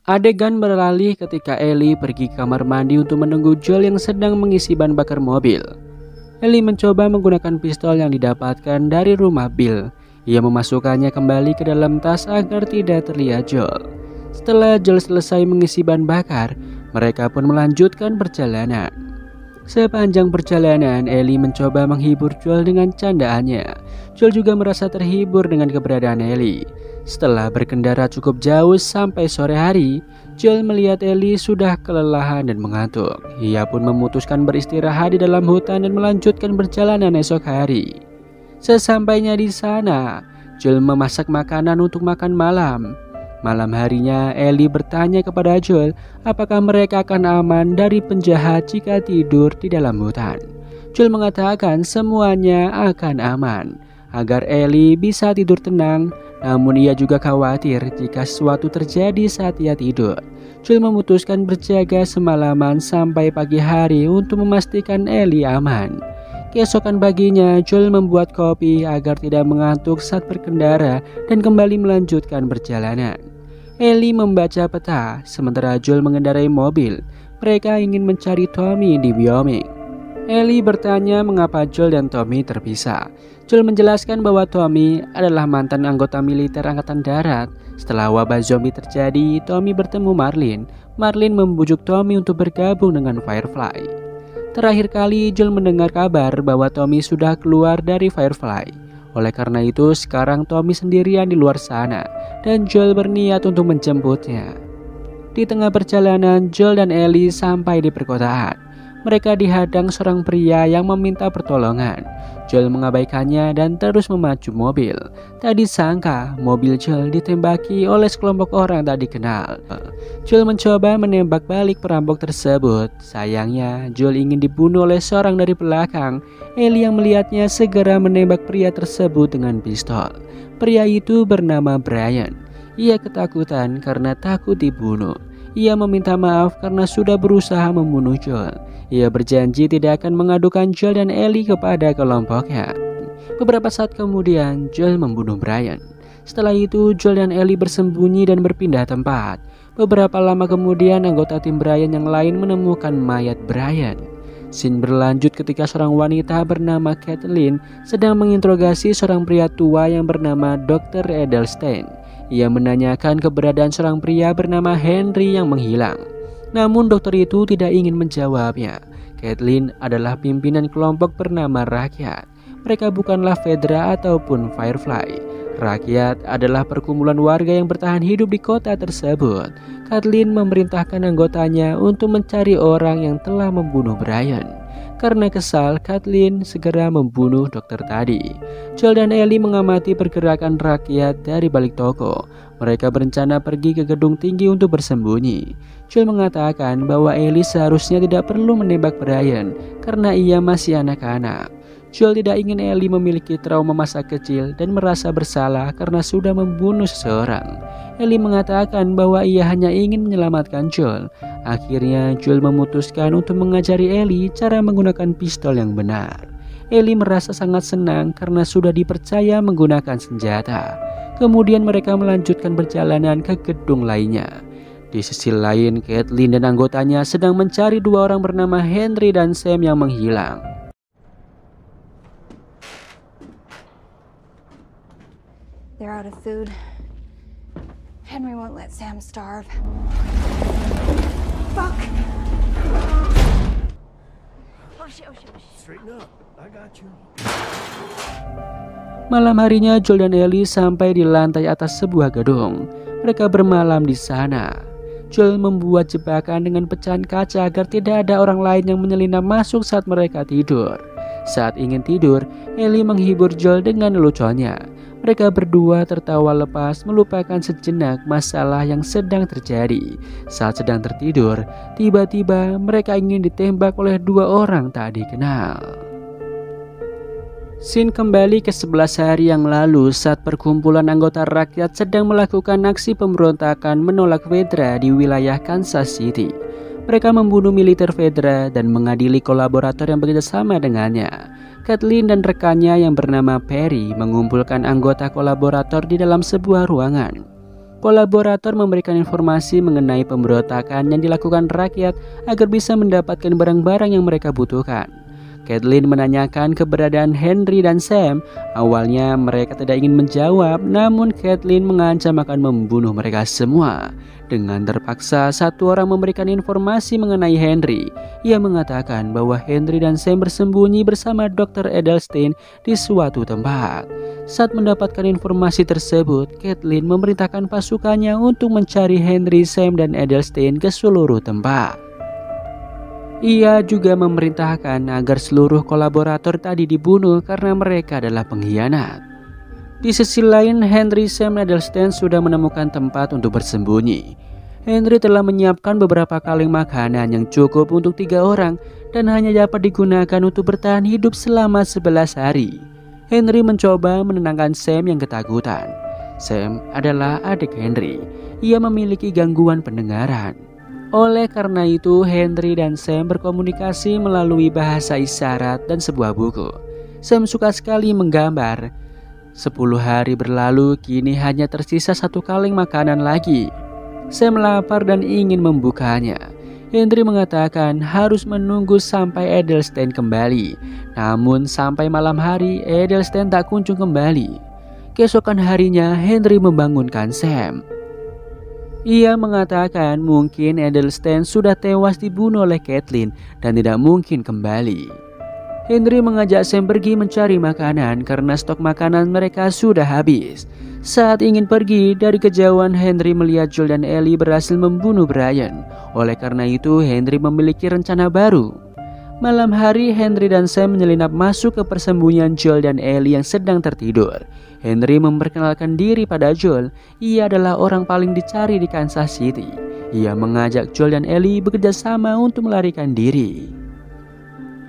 Adegan beralih ketika Ellie pergi ke kamar mandi untuk menunggu Joel yang sedang mengisi bahan bakar mobil. Ellie mencoba menggunakan pistol yang didapatkan dari rumah Bill. Ia memasukkannya kembali ke dalam tas agar tidak terlihat Joel. Setelah Joel selesai mengisi bahan bakar, mereka pun melanjutkan perjalanan. Sepanjang perjalanan, Ellie mencoba menghibur Joel dengan candaannya. Joel juga merasa terhibur dengan keberadaan Ellie. Setelah berkendara cukup jauh sampai sore hari, Joel melihat Ellie sudah kelelahan dan mengantuk. Ia pun memutuskan beristirahat di dalam hutan dan melanjutkan perjalanan esok hari. Sesampainya di sana, Joel memasak makanan untuk makan malam. Malam harinya, Ellie bertanya kepada Joel apakah mereka akan aman dari penjahat jika tidur di dalam hutan. Joel mengatakan semuanya akan aman agar Ellie bisa tidur tenang, namun ia juga khawatir jika sesuatu terjadi saat ia tidur. Joel memutuskan berjaga semalaman sampai pagi hari untuk memastikan Ellie aman. Keesokan paginya, Joel membuat kopi agar tidak mengantuk saat berkendara dan kembali melanjutkan perjalanan. Ellie membaca peta, sementara Joel mengendarai mobil. Mereka ingin mencari Tommy di Wyoming. Ellie bertanya mengapa Joel dan Tommy terpisah. Joel menjelaskan bahwa Tommy adalah mantan anggota militer angkatan darat. Setelah wabah zombie terjadi, Tommy bertemu Marlin. Marlin membujuk Tommy untuk bergabung dengan Firefly. Terakhir kali Joel mendengar kabar bahwa Tommy sudah keluar dari Firefly. Oleh karena itu, sekarang Tommy sendirian di luar sana dan Joel berniat untuk menjemputnya. Di tengah perjalanan, Joel dan Ellie sampai di perkotaan. Mereka dihadang seorang pria yang meminta pertolongan. Joel mengabaikannya dan terus memacu mobil. Tak disangka, mobil Joel ditembaki oleh sekelompok orang tak dikenal. Joel mencoba menembak balik perampok tersebut. Sayangnya, Joel ingin dibunuh oleh seorang dari belakang. Ellie yang melihatnya segera menembak pria tersebut dengan pistol. Pria itu bernama Brian. Ia ketakutan karena takut dibunuh. Ia meminta maaf karena sudah berusaha membunuh Joel. Ia berjanji tidak akan mengadukan Joel dan Ellie kepada kelompoknya. Beberapa saat kemudian, Joel membunuh Brian. Setelah itu, Joel dan Ellie bersembunyi dan berpindah tempat. Beberapa lama kemudian, anggota tim Brian yang lain menemukan mayat Brian. Scene berlanjut ketika seorang wanita bernama Kathleen sedang menginterogasi seorang pria tua yang bernama Dr. Edelstein. Ia menanyakan keberadaan seorang pria bernama Henry yang menghilang. Namun dokter itu tidak ingin menjawabnya. Kathleen adalah pimpinan kelompok bernama Rakyat. Mereka bukanlah Fedra ataupun Firefly. Rakyat adalah perkumpulan warga yang bertahan hidup di kota tersebut. Kathleen memerintahkan anggotanya untuk mencari orang yang telah membunuh Brian. Karena kesal, Kathleen segera membunuh dokter tadi. Joel dan Ellie mengamati pergerakan rakyat dari balik toko. Mereka berencana pergi ke gedung tinggi untuk bersembunyi. Joel mengatakan bahwa Ellie seharusnya tidak perlu menembak Brian karena ia masih anak-anak. Joel tidak ingin Ellie memiliki trauma masa kecil dan merasa bersalah karena sudah membunuh seseorang. Ellie mengatakan bahwa ia hanya ingin menyelamatkan Joel. Akhirnya Joel memutuskan untuk mengajari Ellie cara menggunakan pistol yang benar. Ellie merasa sangat senang karena sudah dipercaya menggunakan senjata. Kemudian mereka melanjutkan perjalanan ke gedung lainnya. Di sisi lain, Kathleen dan anggotanya sedang mencari dua orang bernama Henry dan Sam yang menghilang. They're out of food. Henry won't let Sam starve. Fuck! Oh shit. Straighten up. I got you. Malam harinya, Joel dan Ellie sampai di lantai atas sebuah gedung. Mereka bermalam di sana. Joel membuat jebakan dengan pecahan kaca agar tidak ada orang lain yang menyelinap masuk saat mereka tidur. Saat ingin tidur, Ellie menghibur Joel dengan leluconnya. Mereka berdua tertawa lepas, melupakan sejenak masalah yang sedang terjadi. Saat sedang tertidur, tiba-tiba mereka ingin ditembak oleh dua orang tak dikenal. Scene kembali ke 11 hari yang lalu saat perkumpulan anggota rakyat sedang melakukan aksi pemberontakan menolak Fedra di wilayah Kansas City. Mereka membunuh militer Fedra dan mengadili kolaborator yang bekerja sama dengannya. Kathleen dan rekannya yang bernama Perry mengumpulkan anggota kolaborator di dalam sebuah ruangan. Kolaborator memberikan informasi mengenai pemberontakan yang dilakukan rakyat agar bisa mendapatkan barang-barang yang mereka butuhkan. Caitlin menanyakan keberadaan Henry dan Sam. Awalnya mereka tidak ingin menjawab, namun Caitlin mengancam akan membunuh mereka semua. Dengan terpaksa, satu orang memberikan informasi mengenai Henry. Ia mengatakan bahwa Henry dan Sam bersembunyi bersama Dr. Edelstein di suatu tempat. Saat mendapatkan informasi tersebut, Caitlin memerintahkan pasukannya untuk mencari Henry, Sam, dan Edelstein ke seluruh tempat. Ia juga memerintahkan agar seluruh kolaborator tadi dibunuh karena mereka adalah pengkhianat. Di sisi lain, Henry, Sam, dan Edelstein sudah menemukan tempat untuk bersembunyi. Henry telah menyiapkan beberapa kaleng makanan yang cukup untuk 3 orang dan hanya dapat digunakan untuk bertahan hidup selama 11 hari. Henry mencoba menenangkan Sam yang ketakutan. Sam adalah adik Henry. Ia memiliki gangguan pendengaran. Oleh karena itu, Henry dan Sam berkomunikasi melalui bahasa isyarat dan sebuah buku. Sam suka sekali menggambar. 10 hari berlalu, kini hanya tersisa 1 kaleng makanan lagi. Sam lapar dan ingin membukanya. Henry mengatakan harus menunggu sampai Edelstein kembali. Namun sampai malam hari, Edelstein tak kunjung kembali. Keesokan harinya, Henry membangunkan Sam. Ia mengatakan mungkin Edelstein sudah tewas dibunuh oleh Caitlin dan tidak mungkin kembali. Henry mengajak Sam pergi mencari makanan karena stok makanan mereka sudah habis. Saat ingin pergi, dari kejauhan Henry melihat Joel dan Ellie berhasil membunuh Brian. Oleh karena itu, Henry memiliki rencana baru. Malam hari, Henry dan Sam menyelinap masuk ke persembunyian Joel dan Ellie yang sedang tertidur. Henry memperkenalkan diri pada Joel. Ia adalah orang paling dicari di Kansas City. Ia mengajak Joel dan Ellie bekerja sama untuk melarikan diri.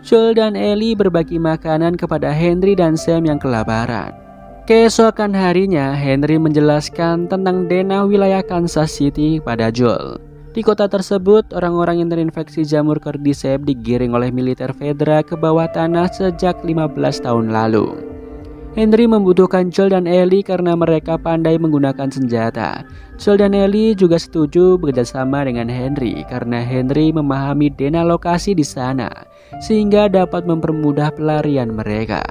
Joel dan Ellie berbagi makanan kepada Henry dan Sam yang kelaparan. Keesokan harinya, Henry menjelaskan tentang denah wilayah Kansas City pada Joel. Di kota tersebut, orang-orang yang terinfeksi jamur cordyceps digiring oleh militer federal ke bawah tanah sejak 15 tahun lalu. Henry membutuhkan Joel dan Ellie karena mereka pandai menggunakan senjata. Joel dan Ellie juga setuju bekerjasama dengan Henry karena Henry memahami denah lokasi di sana, sehingga dapat mempermudah pelarian mereka.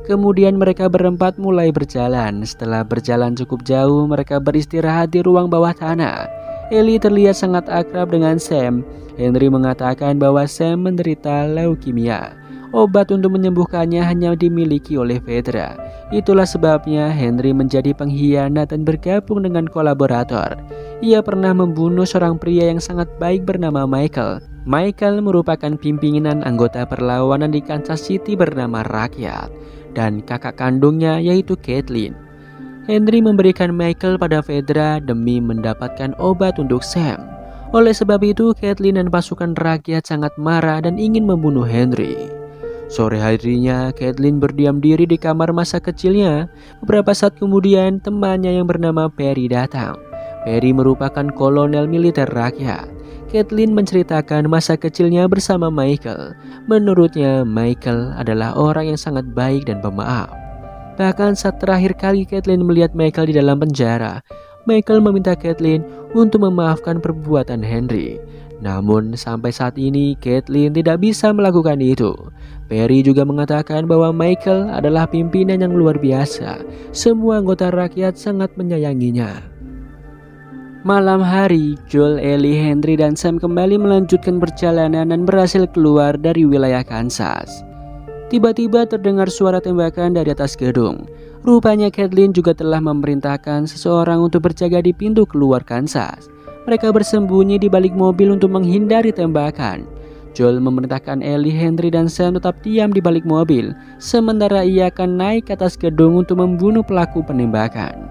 Kemudian mereka berempat mulai berjalan. Setelah berjalan cukup jauh, mereka beristirahat di ruang bawah tanah. Ellie terlihat sangat akrab dengan Sam. Henry mengatakan bahwa Sam menderita leukemia. Obat untuk menyembuhkannya hanya dimiliki oleh Fedra. Itulah sebabnya Henry menjadi pengkhianat dan bergabung dengan kolaborator. Ia pernah membunuh seorang pria yang sangat baik bernama Michael. Michael merupakan pimpinan anggota perlawanan di Kansas City bernama Rakyat, dan kakak kandungnya yaitu Caitlin. Henry memberikan Michael pada Fedra demi mendapatkan obat untuk Sam. Oleh sebab itu, Caitlin dan pasukan rakyat sangat marah dan ingin membunuh Henry. Sore harinya, Caitlin berdiam diri di kamar masa kecilnya. Beberapa saat kemudian, temannya yang bernama Perry datang. Perry merupakan kolonel militer rakyat. Caitlin menceritakan masa kecilnya bersama Michael. Menurutnya, Michael adalah orang yang sangat baik dan pemaaf. Bahkan saat terakhir kali Caitlin melihat Michael di dalam penjara, Michael meminta Caitlin untuk memaafkan perbuatan Henry. Namun sampai saat ini Caitlin tidak bisa melakukan itu. Perry juga mengatakan bahwa Michael adalah pimpinan yang luar biasa. Semua anggota rakyat sangat menyayanginya. Malam hari, Joel, Ellie, Henry, dan Sam kembali melanjutkan perjalanan dan berhasil keluar dari wilayah Kansas. Tiba-tiba terdengar suara tembakan dari atas gedung. Rupanya Caitlin juga telah memerintahkan seseorang untuk berjaga di pintu keluar Kansas. Mereka bersembunyi di balik mobil untuk menghindari tembakan. Joel memerintahkan Ellie, Henry, dan Sam tetap diam di balik mobil, sementara ia akan naik ke atas gedung untuk membunuh pelaku penembakan.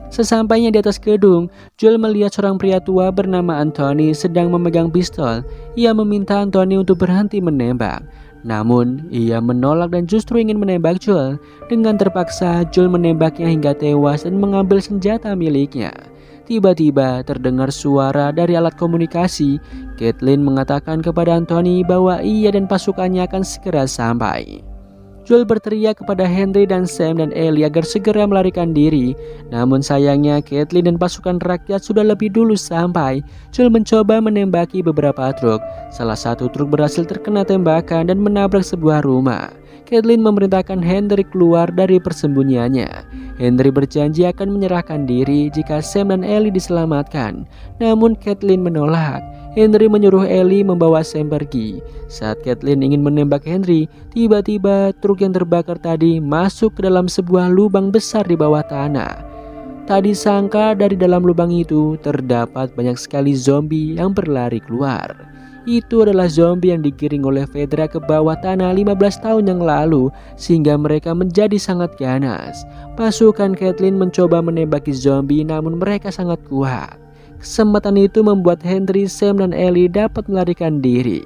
Sesampainya di atas gedung, Joel melihat seorang pria tua bernama Anthony sedang memegang pistol. Ia meminta Anthony untuk berhenti menembak. Namun, ia menolak dan justru ingin menembak Joel. Dengan terpaksa, Joel menembaknya hingga tewas dan mengambil senjata miliknya. Tiba-tiba terdengar suara dari alat komunikasi. Caitlin mengatakan kepada Anthony bahwa ia dan pasukannya akan segera sampai. Joel berteriak kepada Henry dan Sam dan Ellie agar segera melarikan diri. Namun sayangnya Caitlin dan pasukan rakyat sudah lebih dulu sampai. Joel mencoba menembaki beberapa truk. Salah satu truk berhasil terkena tembakan dan menabrak sebuah rumah. Caitlin memerintahkan Henry keluar dari persembunyiannya. Henry berjanji akan menyerahkan diri jika Sam dan Ellie diselamatkan. Namun Caitlin menolak. Henry menyuruh Ellie membawa Sam pergi. Saat Caitlin ingin menembak Henry, tiba-tiba truk yang terbakar tadi masuk ke dalam sebuah lubang besar di bawah tanah. Tak disangka dari dalam lubang itu terdapat banyak sekali zombie yang berlari keluar. Itu adalah zombie yang digiring oleh Fedra ke bawah tanah 15 tahun yang lalu sehingga mereka menjadi sangat ganas. Pasukan Caitlin mencoba menembaki zombie namun mereka sangat kuat. Kesempatan itu membuat Henry, Sam, dan Ellie dapat melarikan diri.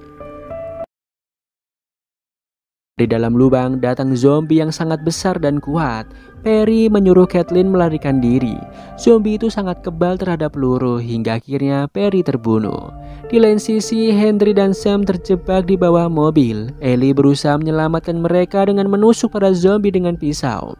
Di dalam lubang datang zombie yang sangat besar dan kuat. Perry menyuruh Caitlin melarikan diri. Zombie itu sangat kebal terhadap peluru hingga akhirnya Perry terbunuh. Di lain sisi, Henry dan Sam terjebak di bawah mobil. Ellie berusaha menyelamatkan mereka dengan menusuk para zombie dengan pisau.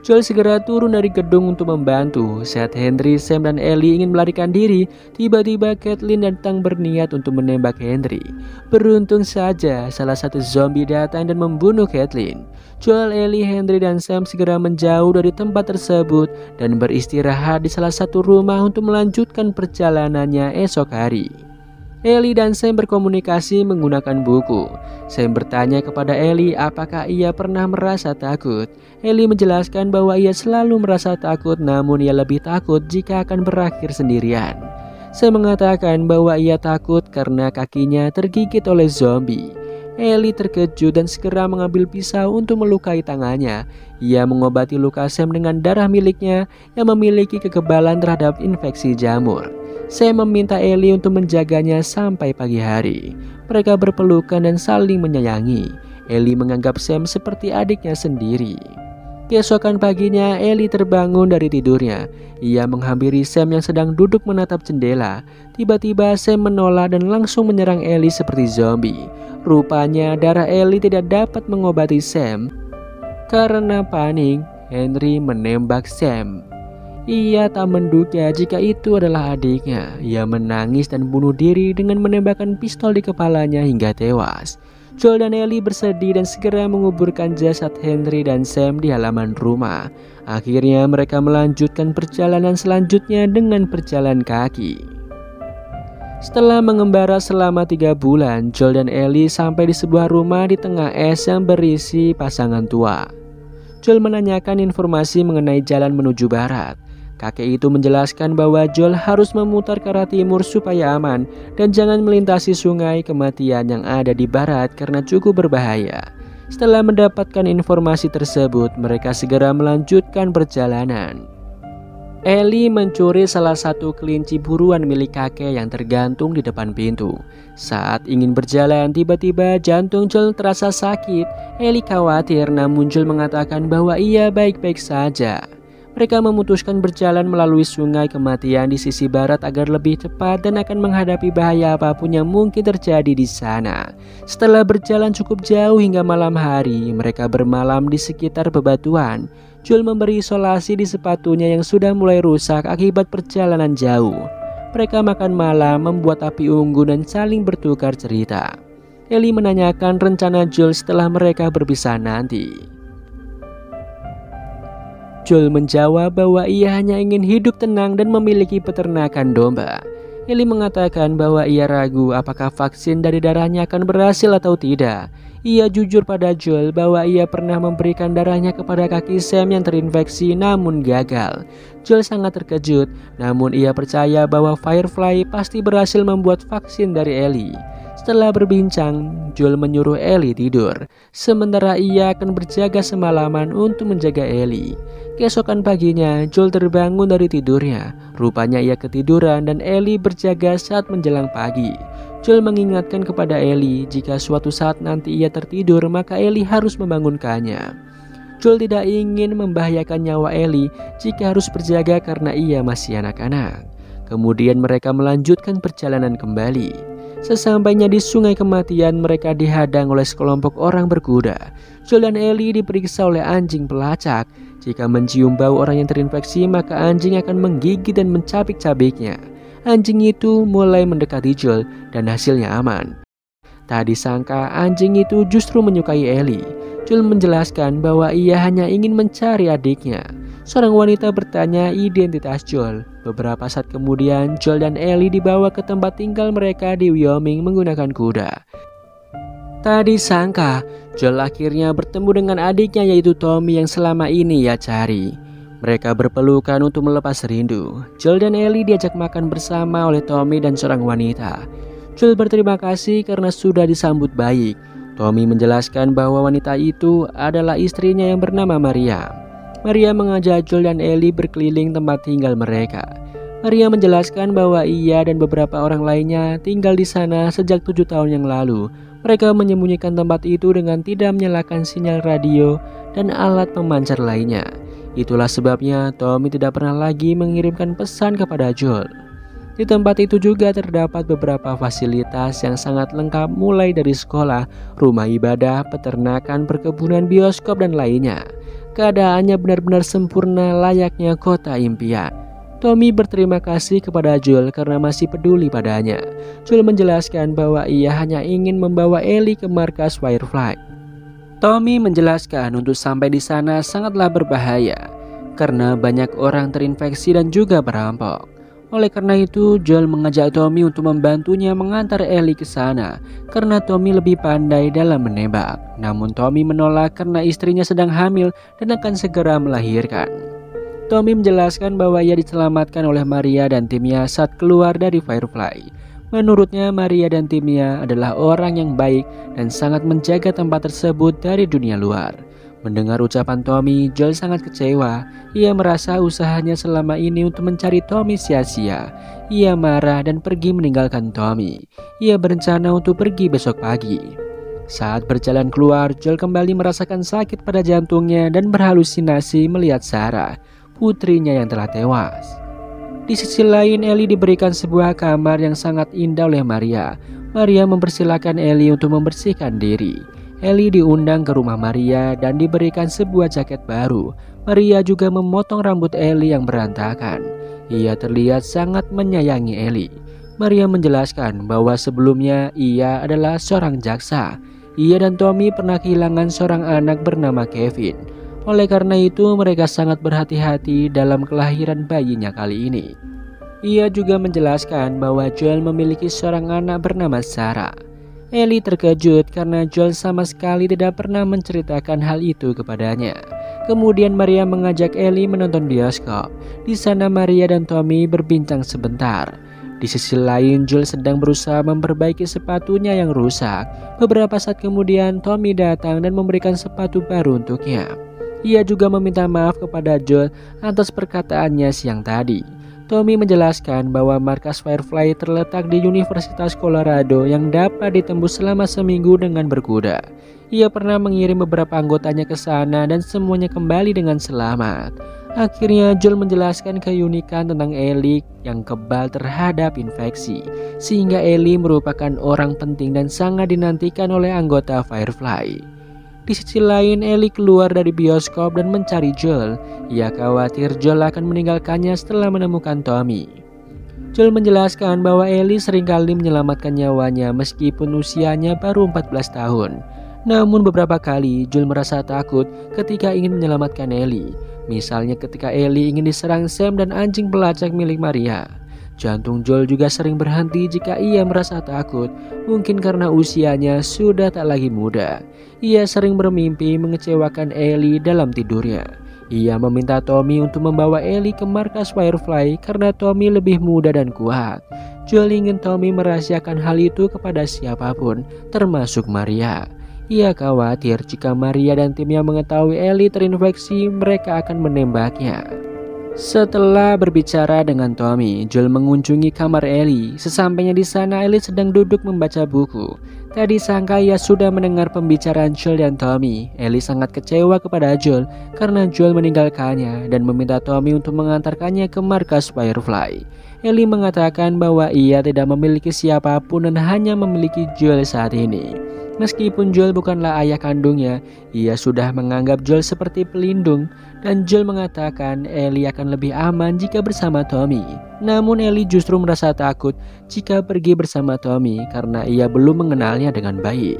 Joel segera turun dari gedung untuk membantu. Saat Henry, Sam, dan Ellie ingin melarikan diri, tiba-tiba Caitlin datang berniat untuk menembak Henry. Beruntung saja, salah satu zombie datang dan membunuh Caitlin. Joel, Ellie, Henry, dan Sam segera menjauh dari tempat tersebut dan beristirahat di salah satu rumah untuk melanjutkan perjalanannya esok hari. Ellie dan Sam berkomunikasi menggunakan buku. Sam bertanya kepada Ellie apakah ia pernah merasa takut. Ellie menjelaskan bahwa ia selalu merasa takut namun ia lebih takut jika akan berakhir sendirian. Sam mengatakan bahwa ia takut karena kakinya tergigit oleh zombie. Ellie terkejut dan segera mengambil pisau untuk melukai tangannya. Ia mengobati luka Sam dengan darah miliknya yang memiliki kekebalan terhadap infeksi jamur. Sam meminta Ellie untuk menjaganya sampai pagi hari. Mereka berpelukan dan saling menyayangi. Ellie menganggap Sam seperti adiknya sendiri. Keesokan paginya, Ellie terbangun dari tidurnya. Ia menghampiri Sam yang sedang duduk menatap jendela. Tiba-tiba Sam menolak dan langsung menyerang Ellie seperti zombie. Rupanya darah Ellie tidak dapat mengobati Sam. Karena panik, Henry menembak Sam. Ia tak menduga jika itu adalah adiknya. Ia menangis dan bunuh diri dengan menembakkan pistol di kepalanya hingga tewas. Joel dan Ellie bersedih dan segera menguburkan jasad Henry dan Sam di halaman rumah. Akhirnya mereka melanjutkan perjalanan selanjutnya dengan berjalan kaki. Setelah mengembara selama 3 bulan, Joel dan Ellie sampai di sebuah rumah di tengah es yang berisi pasangan tua. Joel menanyakan informasi mengenai jalan menuju barat. Kakek itu menjelaskan bahwa Joel harus memutar ke arah timur supaya aman dan jangan melintasi sungai kematian yang ada di barat karena cukup berbahaya. Setelah mendapatkan informasi tersebut, mereka segera melanjutkan perjalanan. Ellie mencuri salah satu kelinci buruan milik kakek yang tergantung di depan pintu. Saat ingin berjalan, tiba-tiba jantung Joel terasa sakit. Ellie khawatir, namun Joel mengatakan bahwa ia baik-baik saja. Mereka memutuskan berjalan melalui sungai kematian di sisi barat agar lebih cepat dan akan menghadapi bahaya apapun yang mungkin terjadi di sana. Setelah berjalan cukup jauh hingga malam hari, mereka bermalam di sekitar bebatuan. Joel memberi isolasi di sepatunya yang sudah mulai rusak akibat perjalanan jauh. Mereka makan malam, membuat api unggun dan saling bertukar cerita. Ellie menanyakan rencana Joel setelah mereka berpisah nanti. Joel menjawab bahwa ia hanya ingin hidup tenang dan memiliki peternakan domba. Ellie mengatakan bahwa ia ragu apakah vaksin dari darahnya akan berhasil atau tidak. Ia jujur pada Joel bahwa ia pernah memberikan darahnya kepada kaki Sam yang terinfeksi namun gagal. Joel sangat terkejut, namun ia percaya bahwa Firefly pasti berhasil membuat vaksin dari Ellie. Setelah berbincang, Joel menyuruh Ellie tidur. Sementara ia akan berjaga semalaman untuk menjaga Ellie. Keesokan paginya, Joel terbangun dari tidurnya. Rupanya ia ketiduran dan Ellie berjaga saat menjelang pagi. Joel mengingatkan kepada Ellie jika suatu saat nanti ia tertidur, maka Ellie harus membangunkannya. Joel tidak ingin membahayakan nyawa Ellie jika harus berjaga karena ia masih anak-anak. Kemudian mereka melanjutkan perjalanan kembali. Sesampainya di sungai kematian, mereka dihadang oleh sekelompok orang berkuda. Joel dan Ellie diperiksa oleh anjing pelacak. Jika mencium bau orang yang terinfeksi, maka anjing akan menggigit dan mencabik-cabiknya. Anjing itu mulai mendekati Joel dan hasilnya aman. Tak disangka anjing itu justru menyukai Ellie. Joel menjelaskan bahwa ia hanya ingin mencari adiknya. Seorang wanita bertanya identitas Joel. Beberapa saat kemudian, Joel dan Ellie dibawa ke tempat tinggal mereka di Wyoming menggunakan kuda. Tak disangka, Joel akhirnya bertemu dengan adiknya yaitu Tommy yang selama ini ia cari. Mereka berpelukan untuk melepas rindu. Joel dan Ellie diajak makan bersama oleh Tommy dan seorang wanita. Joel berterima kasih karena sudah disambut baik. Tommy menjelaskan bahwa wanita itu adalah istrinya yang bernama Maria. Maria mengajak Joel dan Ellie berkeliling tempat tinggal mereka. Maria menjelaskan bahwa ia dan beberapa orang lainnya tinggal di sana sejak 7 tahun yang lalu. Mereka menyembunyikan tempat itu dengan tidak menyalakan sinyal radio dan alat pemancar lainnya. Itulah sebabnya Tommy tidak pernah lagi mengirimkan pesan kepada Joel. Di tempat itu juga terdapat beberapa fasilitas yang sangat lengkap mulai dari sekolah, rumah ibadah, peternakan, perkebunan, bioskop, dan lainnya. Keadaannya benar-benar sempurna layaknya kota impian. Tommy berterima kasih kepada Joel karena masih peduli padanya. Joel menjelaskan bahwa ia hanya ingin membawa Ellie ke markas Firefly. Tommy menjelaskan untuk sampai di sana sangatlah berbahaya karena banyak orang terinfeksi dan juga perampok. Oleh karena itu, Joel mengajak Tommy untuk membantunya mengantar Ellie ke sana karena Tommy lebih pandai dalam menembak. Namun Tommy menolak karena istrinya sedang hamil dan akan segera melahirkan. Tommy menjelaskan bahwa ia diselamatkan oleh Maria dan timnya saat keluar dari Firefly. Menurutnya, Maria dan timnya adalah orang yang baik dan sangat menjaga tempat tersebut dari dunia luar. Mendengar ucapan Tommy, Joel sangat kecewa. Ia merasa usahanya selama ini untuk mencari Tommy sia-sia. Ia marah dan pergi meninggalkan Tommy. Ia berencana untuk pergi besok pagi. Saat berjalan keluar, Joel kembali merasakan sakit pada jantungnya dan berhalusinasi melihat Sarah, putrinya yang telah tewas. Di sisi lain, Ellie diberikan sebuah kamar yang sangat indah oleh Maria. Maria mempersilahkan Ellie untuk membersihkan diri. Ellie diundang ke rumah Maria dan diberikan sebuah jaket baru. Maria juga memotong rambut Ellie yang berantakan. Ia terlihat sangat menyayangi Ellie. Maria menjelaskan bahwa sebelumnya ia adalah seorang jaksa. Ia dan Tommy pernah kehilangan seorang anak bernama Kevin. Oleh karena itu mereka sangat berhati-hati dalam kelahiran bayinya kali ini. Ia juga menjelaskan bahwa Joel memiliki seorang anak bernama Sarah. Ellie terkejut karena Joel sama sekali tidak pernah menceritakan hal itu kepadanya. Kemudian Maria mengajak Ellie menonton bioskop. Di sana Maria dan Tommy berbincang sebentar. Di sisi lain, Joel sedang berusaha memperbaiki sepatunya yang rusak. Beberapa saat kemudian Tommy datang dan memberikan sepatu baru untuknya. Ia juga meminta maaf kepada Joel atas perkataannya siang tadi. Tommy menjelaskan bahwa markas Firefly terletak di Universitas Colorado yang dapat ditembus selama seminggu dengan berkuda. Ia pernah mengirim beberapa anggotanya ke sana dan semuanya kembali dengan selamat. Akhirnya Joel menjelaskan keunikan tentang Ellie yang kebal terhadap infeksi, sehingga Ellie merupakan orang penting dan sangat dinantikan oleh anggota Firefly. Di sisi lain, Ellie keluar dari bioskop dan mencari Joel. Ia khawatir Joel akan meninggalkannya setelah menemukan Tommy. Joel menjelaskan bahwa Ellie seringkali menyelamatkan nyawanya meskipun usianya baru 14 tahun. Namun beberapa kali Joel merasa takut ketika ingin menyelamatkan Ellie. Misalnya ketika Ellie ingin diserang Sam dan anjing pelacak milik Maria. Jantung Joel juga sering berhenti jika ia merasa takut, mungkin karena usianya sudah tak lagi muda. Ia sering bermimpi mengecewakan Ellie dalam tidurnya. Ia meminta Tommy untuk membawa Ellie ke markas Firefly karena Tommy lebih muda dan kuat. Joel ingin Tommy merahasiakan hal itu kepada siapapun, termasuk Maria. Ia khawatir jika Maria dan timnya mengetahui Ellie terinfeksi, mereka akan menembaknya. Setelah berbicara dengan Tommy, Joel mengunjungi kamar Ellie. Sesampainya di sana, Ellie sedang duduk membaca buku. Tak disangka ia sudah mendengar pembicaraan Joel dan Tommy. Ellie sangat kecewa kepada Joel karena Joel meninggalkannya dan meminta Tommy untuk mengantarkannya ke markas Firefly. Ellie mengatakan bahwa ia tidak memiliki siapapun dan hanya memiliki Joel saat ini. Meskipun Joel bukanlah ayah kandungnya, ia sudah menganggap Joel seperti pelindung, dan Joel mengatakan Ellie akan lebih aman jika bersama Tommy. Namun Ellie justru merasa takut jika pergi bersama Tommy karena ia belum mengenalnya dengan baik.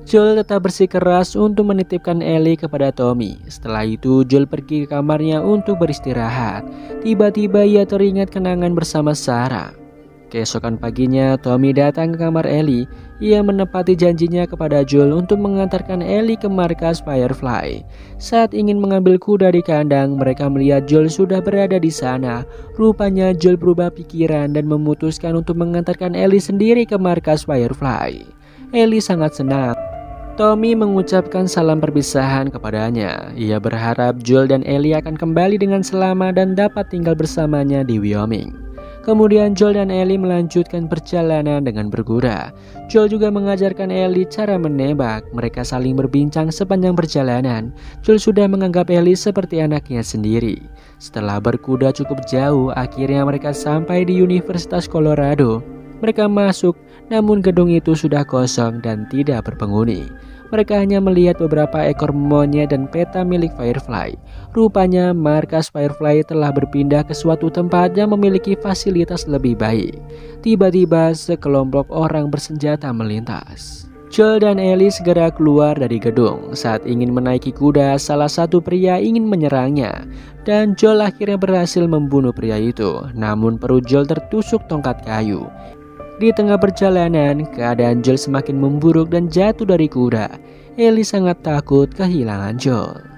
Joel tetap bersikeras untuk menitipkan Ellie kepada Tommy. Setelah itu Joel pergi ke kamarnya untuk beristirahat. Tiba-tiba ia teringat kenangan bersama Sarah. Keesokan paginya, Tommy datang ke kamar Ellie. Ia menepati janjinya kepada Joel untuk mengantarkan Ellie ke markas Firefly. Saat ingin mengambil kuda di kandang, mereka melihat Joel sudah berada di sana. Rupanya Joel berubah pikiran dan memutuskan untuk mengantarkan Ellie sendiri ke markas Firefly. Ellie sangat senang. Tommy mengucapkan salam perpisahan kepadanya. Ia berharap Joel dan Ellie akan kembali dengan selamat dan dapat tinggal bersamanya di Wyoming. Kemudian Joel dan Ellie melanjutkan perjalanan dengan berkuda. Joel juga mengajarkan Ellie cara menembak. Mereka saling berbincang sepanjang perjalanan. Joel sudah menganggap Ellie seperti anaknya sendiri. Setelah berkuda cukup jauh, akhirnya mereka sampai di Universitas Colorado. Mereka masuk, namun gedung itu sudah kosong dan tidak berpenghuni. Mereka hanya melihat beberapa ekor monyet dan peta milik Firefly. Rupanya markas Firefly telah berpindah ke suatu tempat yang memiliki fasilitas lebih baik. Tiba-tiba sekelompok orang bersenjata melintas. Joel dan Ellie segera keluar dari gedung. Saat ingin menaiki kuda, salah satu pria ingin menyerangnya. Dan Joel akhirnya berhasil membunuh pria itu. Namun perut Joel tertusuk tongkat kayu. Di tengah perjalanan, keadaan Joel semakin memburuk dan jatuh dari kuda. Ellie sangat takut kehilangan Joel.